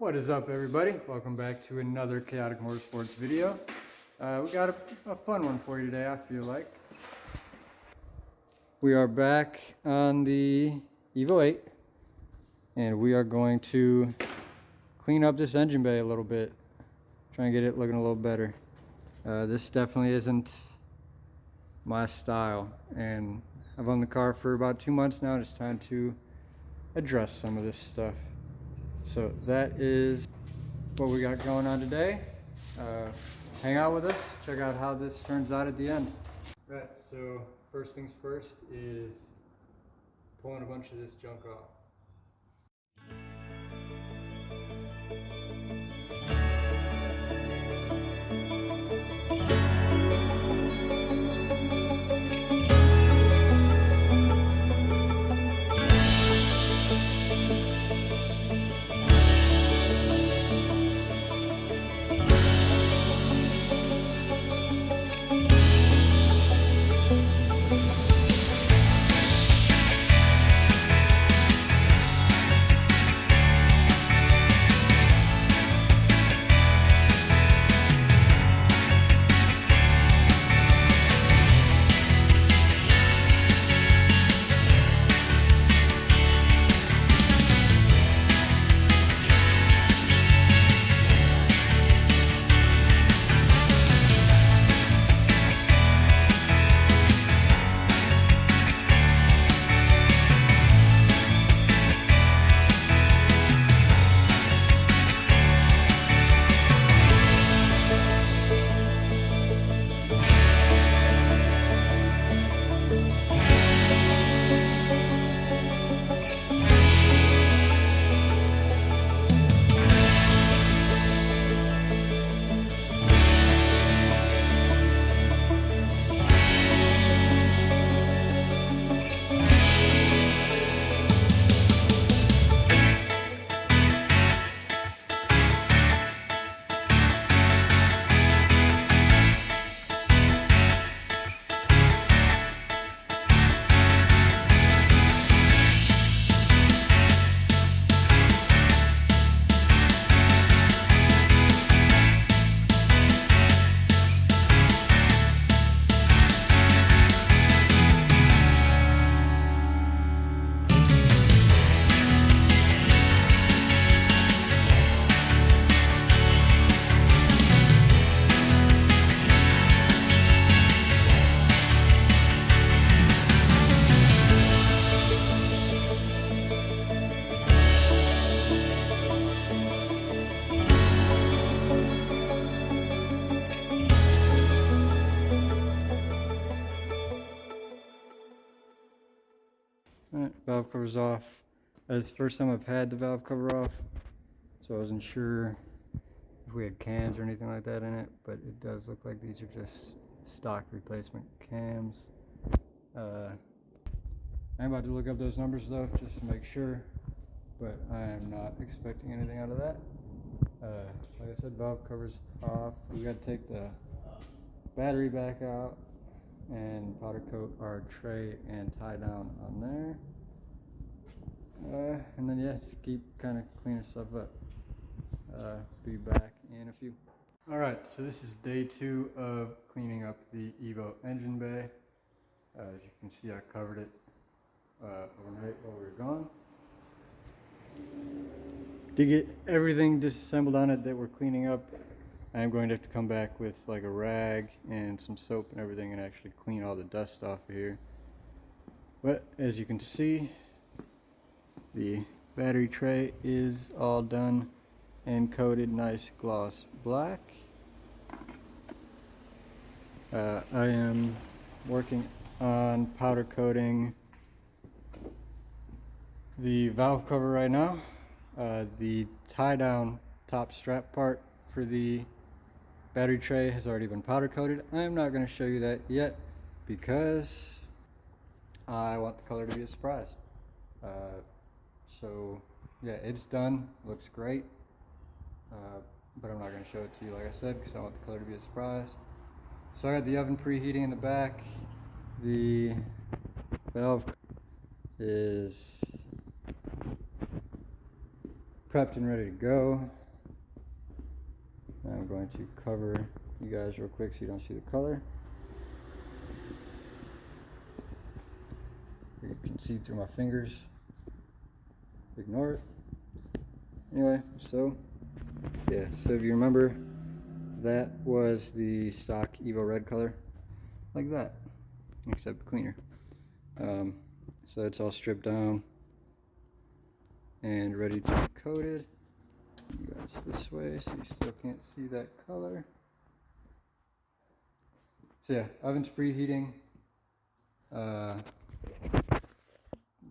What is up, everybody? Welcome back to another Chaotic Motorsports video. We got a fun one for you today, I feel like. We are back on the Evo 8, and we are going to clean up this engine bay a little bit. Try and get it looking a little better. This definitely isn't my style, and I've owned the car for about 2 months now, and it's time to address some of this stuff. So that is what we got going on today. Hang out with us, check out how this turns out at the end. Right, so first things first is pulling a bunch of this junk off. Alright, valve cover's off. That's the first time I've had the valve cover off, so I wasn't sure if we had cams or anything like that in it, but it does look like these are just stock replacement cams. I'm about to look up those numbers though, just to make sure, but I am not expecting anything out of that. Like I said, valve cover's off. We got to take the battery back out and powder coat our tray and tie down on there. And then yeah, just keep kind of cleaning stuff up. Be back in a few. Alright, so this is day 2 of cleaning up the Evo engine bay. As you can see, I covered it overnight while we were gone. To get everything disassembled on it that we're cleaning up, I'm going to have to come back with like a rag and some soap and everything and actually clean all the dust off of here. But as you can see, the battery tray is all done and coated nice gloss black. I am working on powder coating the valve cover right now. The tie down top strap part for the battery tray has already been powder coated. I am not going to show you that yet because I want the color to be a surprise. So yeah, it's done, looks great, but I'm not going to show it to you like I said because I want the color to be a surprise. So I got the oven preheating in the back. The valve is prepped and ready to go. I'm going to cover you guys real quick so you don't see the color. You can see through my fingers. Ignore it. Anyway, so yeah, so if you remember, that was the stock Evo red color, like that, except cleaner. So it's all stripped down and ready to be coated. You guys this way so you still can't see that color. So yeah, oven's preheating.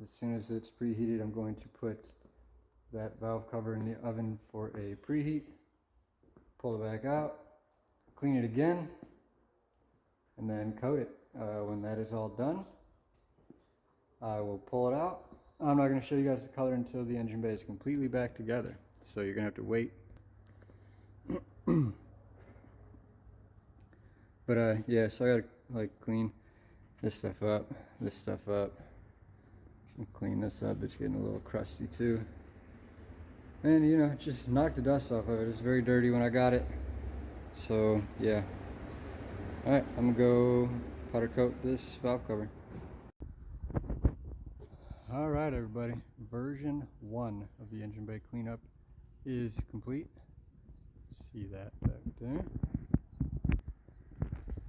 As soon as it's preheated, I'm going to put that valve cover in the oven for a preheat. Pull it back out, clean it again, and then coat it. When that is all done, I will pull it out. I'm not going to show you guys the color until the engine bay is completely back together, so you're going to have to wait. But yeah, so I got to like clean this stuff up, and clean this up. It's getting a little crusty too. And you know, just knock the dust off of it. It's very dirty when I got it. So yeah. Alright, I'm gonna go powder coat this valve cover. Alright everybody, version 1 of the engine bay cleanup is complete. See that back there.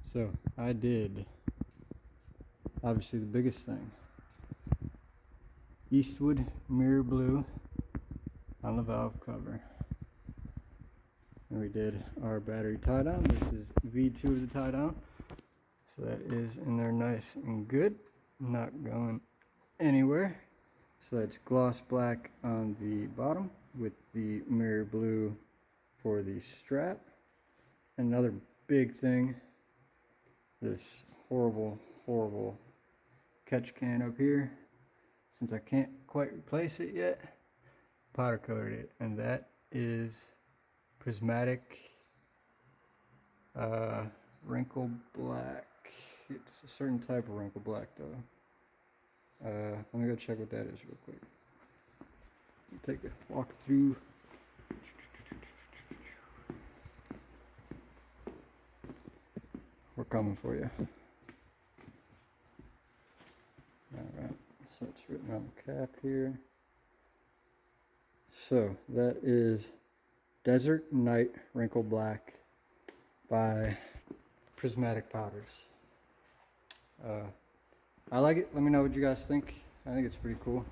So I did, obviously the biggest thing, Eastwood mirror blue on the valve cover. And we did our battery tie down. This is V2 of the tie down. So that is in there nice and good, not going anywhere. So that's gloss black on the bottom with the mirror blue for the strap. And another big thing, this horrible catch can up here. Since I can't quite replace it yet, powder coated it, and that is prismatic wrinkle black. It's a certain type of wrinkle black though. Let me go check what that is real quick. Take a walk through. We're coming for you. Alright, so it's written on the cap here. So that is Desert Night Wrinkle Black by Prismatic Powders. I like it. Let me know what you guys think. I think it's pretty cool.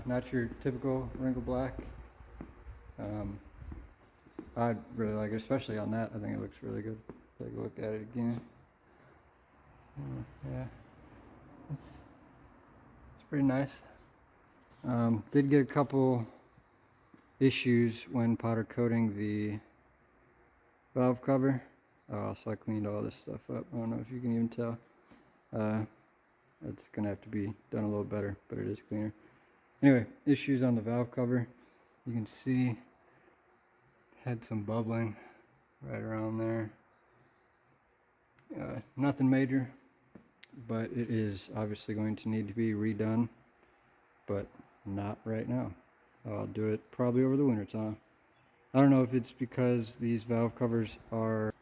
Not your typical wrinkle black. I really like it, especially on that. I think it looks really good. Take a look at it again. Yeah, it's pretty nice. Did get a couple issues when powder coating the valve cover. So I cleaned all this stuff up. I don't know if you can even tell. It's gonna have to be done a little better, but it is cleaner. Anyway, issues on the valve cover. You can see had some bubbling right around there. Nothing major, but it is obviously going to need to be redone, but not right now. I'll do it probably over the winter time. I don't know if it's because these valve covers are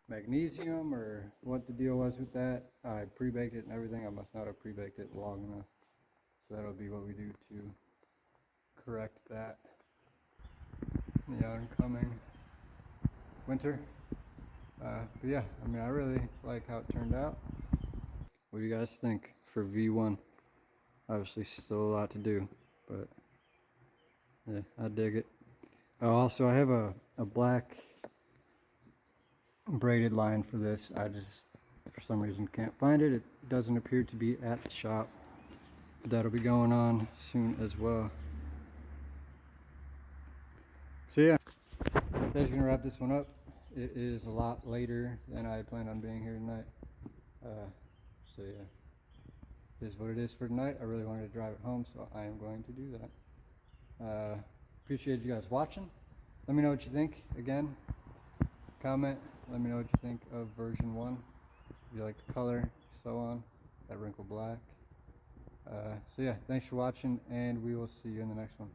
magnesium or what the deal was with that. I pre-baked it and everything. I must not have pre-baked it long enough. So that'll be what we do to correct that in the oncoming winter. But yeah, I mean, I really like how it turned out. What do you guys think for V1? Obviously still a lot to do, but yeah, I dig it. Oh, also I have a black braided line for this. I just for some reason can't find it. It doesn't appear to be at the shop, but that'll be going on soon as well. So yeah, that's gonna wrap this one up. It is a lot later than I planned on being here tonight. So yeah, it is what it is for tonight. I really wanted to drive it home, so I am going to do that. Appreciate you guys watching. Let me know what you think. Again, comment. Let me know what you think of version 1. If you like the color, so on. That wrinkle black. So yeah, thanks for watching, and we will see you in the next one.